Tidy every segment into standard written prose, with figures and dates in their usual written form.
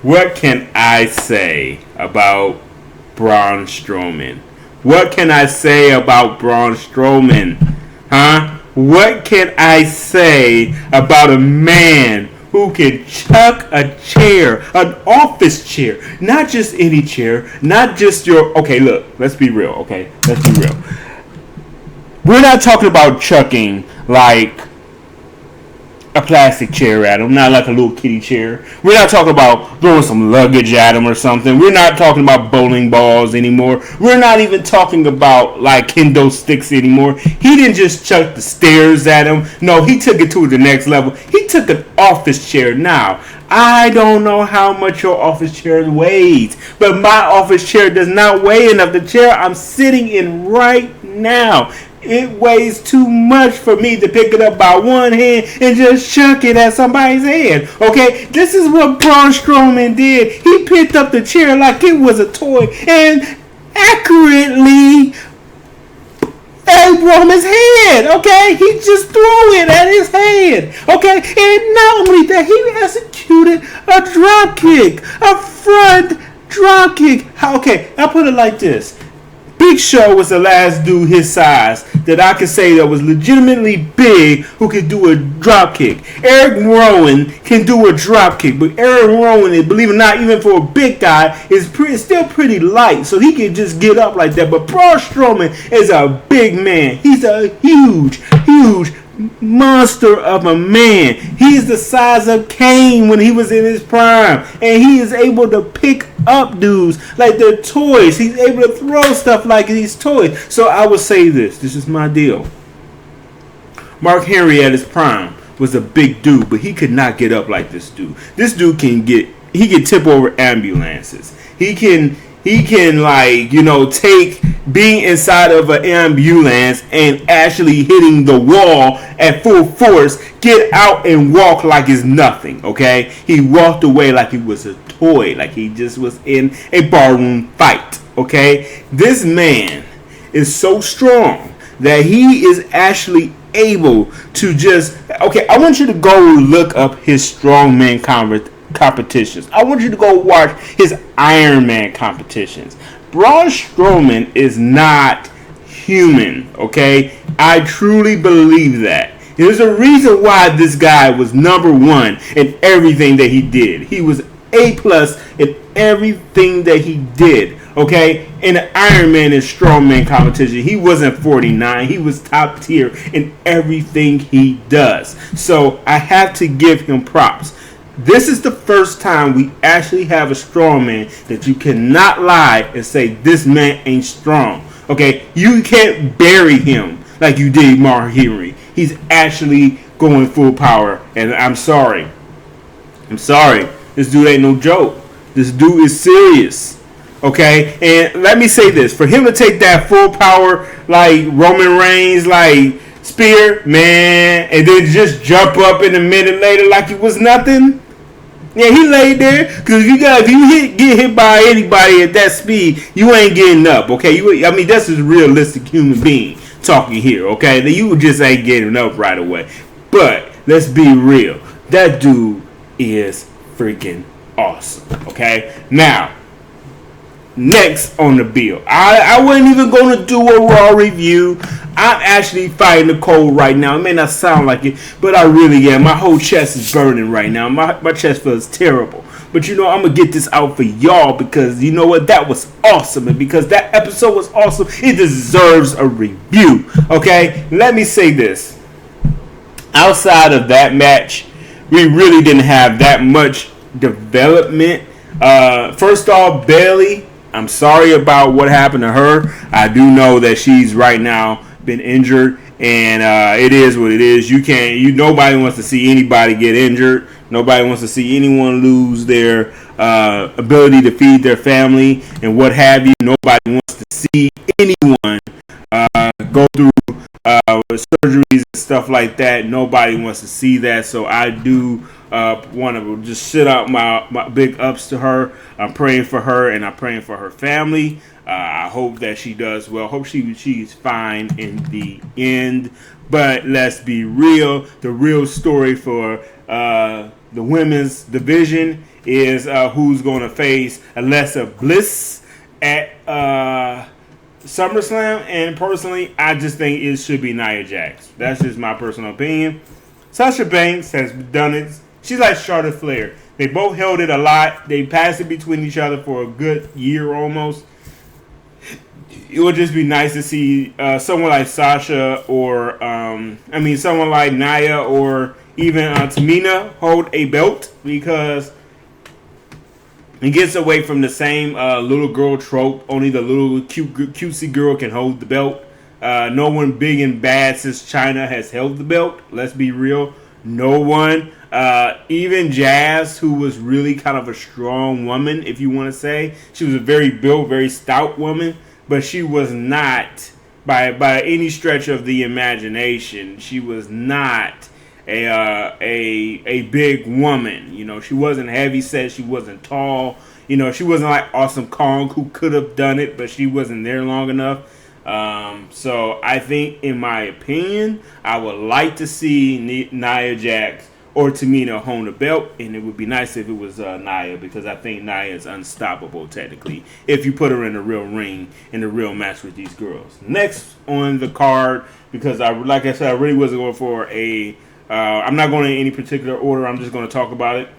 What can I say about Braun Strowman? What can I say about Braun Strowman? Huh? What can I say about a man who can chuck a chair, an office chair, not just any chair, not just your. Okay, look, let's be real. Okay, let's be real. We're not talking about chucking like a plastic chair at him, not like a little kitty chair. We're not talking about throwing some luggage at him or something. We're not talking about bowling balls anymore. We're not even talking about like kendo sticks anymore. He didn't just chuck the stairs at him. No, he took it to the next level. He took an office chair. Now, I don't know how much your office chair weighs, but my office chair does not weigh enough. The chair I'm sitting in right now, it weighs too much for me to pick it up by one hand and just chuck it at somebody's head. Okay, this is what Braun Strowman did. He picked up the chair like it was a toy and accurately fell from his head. Okay, he just threw it at his head. Okay, and not only that, he executed a drop kick, a front drop kick. Okay, I'll put it like this. Big Show was the last dude his size that I could say that was legitimately big who could do a drop kick. Eric Rowan can do a drop kick, but Eric Rowan, believe it or not, even for a big guy, is still pretty light, so he can just get up like that. But Braun Strowman is a big man. He's a huge monster of a man. He's the size of Kane when he was in his prime, and he is able to pick up dudes like they're toys. He's able to throw stuff like these toys. So I would say this is my deal. Mark Henry at his prime was a big dude, but he could not get up like this dude. This dude can tip over ambulances. He can like, take being inside of an ambulance and actually hitting the wall at full force, get out and walk like it's nothing. Okay, he walked away like he was a toy, like he just was in a barroom fight. Okay, this man is so strong that he is actually able to just. Okay, I want you to go look up his strongman competitions. I want you to go watch his Iron Man competitions. Braun Strowman is not human, okay? I truly believe that. There's a reason why this guy was number one in everything that he did. He was A+ in everything that he did, okay? In the Iron Man and Strongman competition, he wasn't 49. He was top tier in everything he does. So I have to give him props. This is the first time we actually have a strongman that you cannot lie and say this man ain't strong. Okay, you can't bury him like you did Mark Henry. He's actually going full power, and I'm sorry. This dude ain't no joke. This dude is serious. Okay, and let me say this: for him to take that full power like Roman Reigns, like spear, man, and then just jump up in a minute later like it was nothing. Yeah, he laid there because if you get hit by anybody at that speed, you ain't getting up. Okay, that's a realistic human being talking here. Okay, you just ain't getting up right away. But let's be real, that dude is freaking awesome. Okay, now next on the bill, I wasn't even going to do a Raw review. I'm actually fighting the cold right now. It may not sound like it, but I really am. My whole chest is burning right now. My chest feels terrible. But I'm going to get this out for y'all because you know what? That was awesome. And because that episode was awesome, it deserves a review. Okay? Let me say this. Outside of that match, we really didn't have that much development. First off, Bayley, I'm sorry about what happened to her. I do know that she's right now been injured, and it is what it is. Nobody wants to see anybody get injured. Nobody wants to see anyone lose their ability to feed their family and what have you. Nobody wants to see anyone go through surgeries and stuff like that. Nobody wants to see that. So I do want to just sit out my big ups to her. I'm praying for her, and I'm praying for her family. I hope that she does well. Hope she's fine in the end. But let's be real. The real story for The women's division is who's going to face Alexa Bliss at SummerSlam. And personally, I just think it should be Nia Jax. That's just my personal opinion. Sasha Banks has done it. She's like Charlotte Flair. They both held it a lot. They passed it between each other for a good year almost. It would just be nice to see someone like Sasha or, someone like Nia or even Tamina hold a belt, because it gets away from the same little girl trope. Only the little cutesy girl can hold the belt. No one big and bad since China has held the belt. Let's be real. No one. Even Jazz, who was really kind of a strong woman, if you want to say. She was a very built, very stout woman. But she was not, by any stretch of the imagination, she was not a big woman. You know, she wasn't heavy set. She wasn't tall. You know, she wasn't like Awesome Kong, who could have done it, but she wasn't there long enough. So I think, in my opinion, I would like to see Nia Jax or Tamina hold the belt, and it would be nice if it was Nia, because I think Nia is unstoppable technically if you put her in a real ring, in a real match with these girls. Next on the card, because like I said, I really wasn't going for I'm not going in any particular order. I'm just going to talk about it.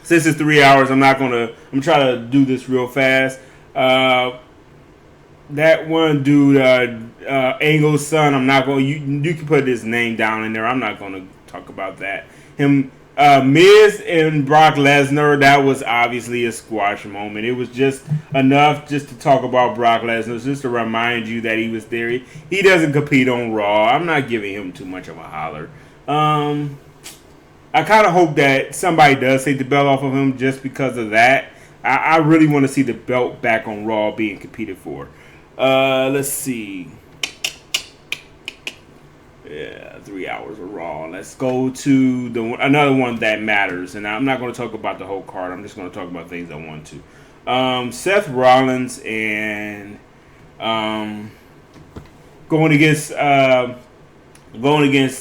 Since it's 3 hours, I'm trying to do this real fast. That one dude, Angle's son, I'm not going. You can put his name down in there. I'm not going to talk about that. Miz and Brock Lesnar, that was obviously a squash moment. It was just enough just to talk about Brock Lesnar, just to remind you that he was there. He doesn't compete on Raw. I'm not giving him too much of a holler. I kind of hope that somebody does take the belt off of him just because of that. I really want to see the belt back on Raw being competed for. Let's see. Yeah, 3 hours of Raw. Let's go to another one that matters. And I'm not going to talk about the whole card. I'm just going to talk about things I want to. Seth Rollins and going against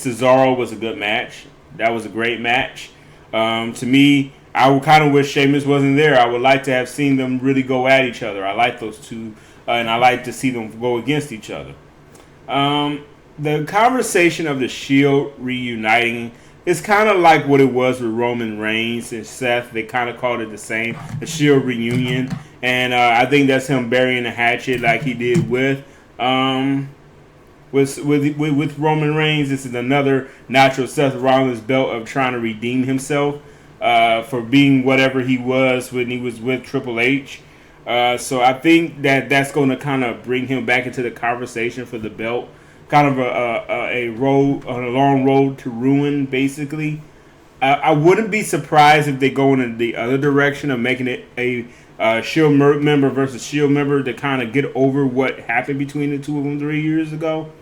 Cesaro was a good match. That was a great match. To me, I would kind of wish Sheamus wasn't there. I would like to have seen them really go at each other. I like those two, and I like to see them go against each other. The conversation of the Shield reuniting is kind of like what it was with Roman Reigns and Seth. They kind of called it the same, the Shield reunion. And I think that's him burying the hatchet like he did with Roman Reigns. This is another natural Seth Rollins belt of trying to redeem himself for being whatever he was when he was with Triple H. So I think that's going to kind of bring him back into the conversation for the belt. Kind of a long road to ruin, basically. I wouldn't be surprised if they go in the other direction of making it a Shield member versus Shield member to kind of get over what happened between the two of them 3 years ago.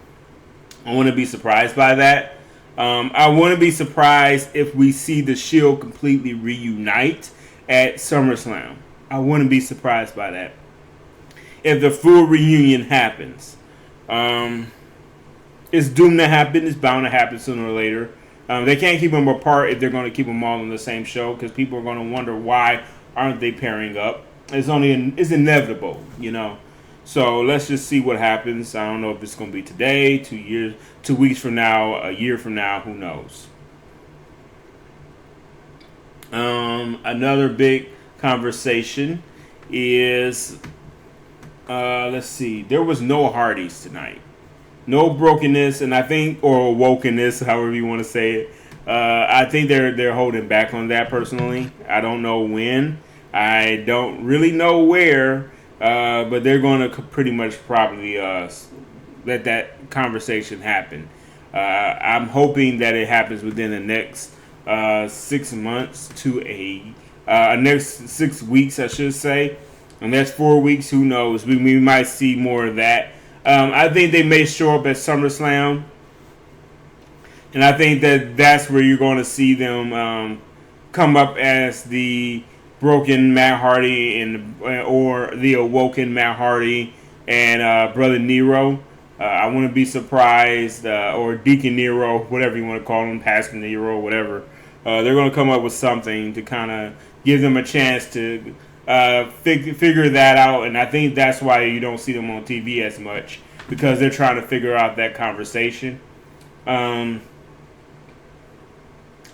I wouldn't be surprised by that. I wouldn't be surprised if we see the Shield completely reunite at SummerSlam. I wouldn't be surprised by that. If the full reunion happens. It's doomed to happen. It's bound to happen sooner or later. They can't keep them apart if they're going to keep them all on the same show, because people are going to wonder why aren't they pairing up. It's inevitable, you know. So let's just see what happens. I don't know if it's going to be today, 2 years, 2 weeks from now, a year from now. Who knows? Another big conversation is, let's see. There was no Hardys tonight. No brokenness, and I think, or awokenness, however you want to say it. I think they're holding back on that personally. I don't know when. I don't really know where, but they're going to pretty much probably let that conversation happen. I'm hoping that it happens within the next 6 months to next 6 weeks, I should say. And that's 4 weeks. Who knows? We might see more of that. I think they may show up at SummerSlam, and I think that's where you're going to see them come up as the broken Matt Hardy or the awoken Matt Hardy and Brother Nero. I wouldn't be surprised, or Deacon Nero, whatever you want to call him, Pastor Nero, whatever. They're going to come up with something to kind of give them a chance to figure that out. And I think that's why you don't see them on TV as much, because they're trying to figure out that conversation. Um,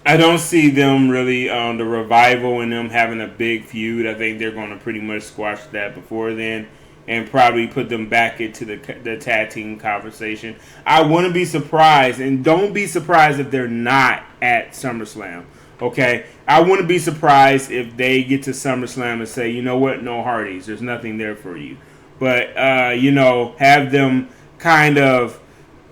I don't see them really on the revival and them having a big feud. I think they're going to pretty much squash that before then, and probably put them back into the tag team conversation. I wouldn't be surprised, and don't be surprised if they're not at SummerSlam. Okay, I wouldn't be surprised if they get to SummerSlam and say, you know what, no Hardys, there's nothing there for you. But have them kind of,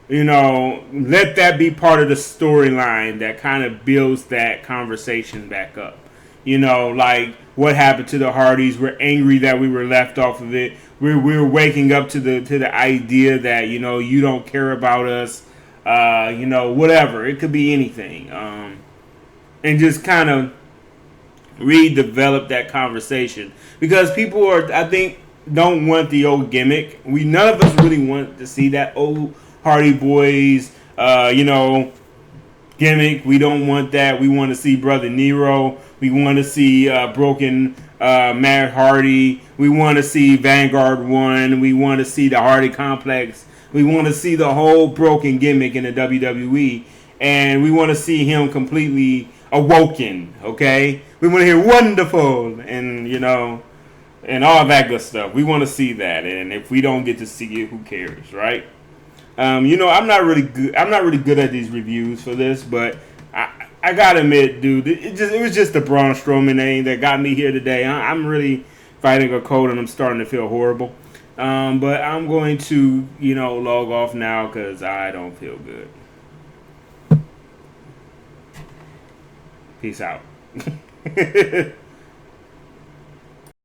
let that be part of the storyline that kind of builds that conversation back up. Like what happened to the Hardys. We're angry that we were left off of it. We're waking up to the idea that you don't care about us. Whatever. It could be anything. And just kind of redevelop that conversation, because people I think, don't want the old gimmick. None of us really want to see that old Hardy Boys, gimmick. We don't want that. We want to see Brother Nero. We want to see Broken Matt Hardy. We want to see Vanguard 1. We want to see the Hardy Complex. We want to see the whole broken gimmick in the WWE. And we want to see him completely awoken, okay? We want to hear wonderful and, and all that good stuff. We want to see that. And if we don't get to see it, who cares, right? I'm not really good. I'm not really good at these reviews for this, but I gotta admit, dude, it was just the Braun Strowman name that got me here today. I'm really fighting a cold and I'm starting to feel horrible. But I'm going to, log off now because I don't feel good. Peace out.